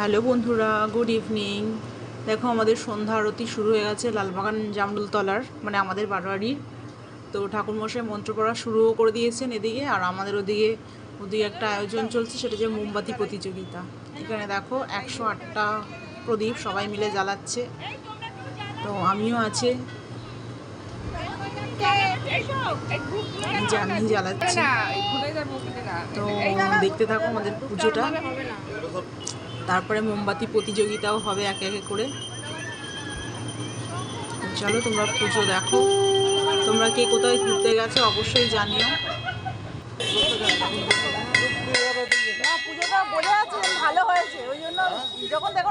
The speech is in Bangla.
হ্যালো বন্ধুরা, গুড ইভিনিং। দেখো আমাদের সন্ধ্যা আরতি শুরু হয়ে গেছে লালবাগান জামরুলতলার, মানে আমাদের বারোয়ারির। তো ঠাকুরমশাই মন্ত্র পড়া শুরুও করে দিয়েছেন এদিকে, আর আমাদের ওদিকে একটা আয়োজন চলছে, সেটা যে মোমবাতি প্রতিযোগিতা। এখানে দেখো 108টা প্রদীপ সবাই মিলে জ্বালাচ্ছে, তো আমিও আছে, আমি জ্বালাচ্ছি। তো দেখতে থাকো আমাদের পুজোটা, তারপরে মোমবাতি প্রতিযোগিতাও হবে একে একে করে। চলো তোমরা পুজো দেখো। তোমরা কে কোথায় ঘুরতে গেছো অবশ্যই জানিও। পুজোটা বোঝা যাচ্ছে ভালো হয়েছে, ওই জন্য যখন দেখো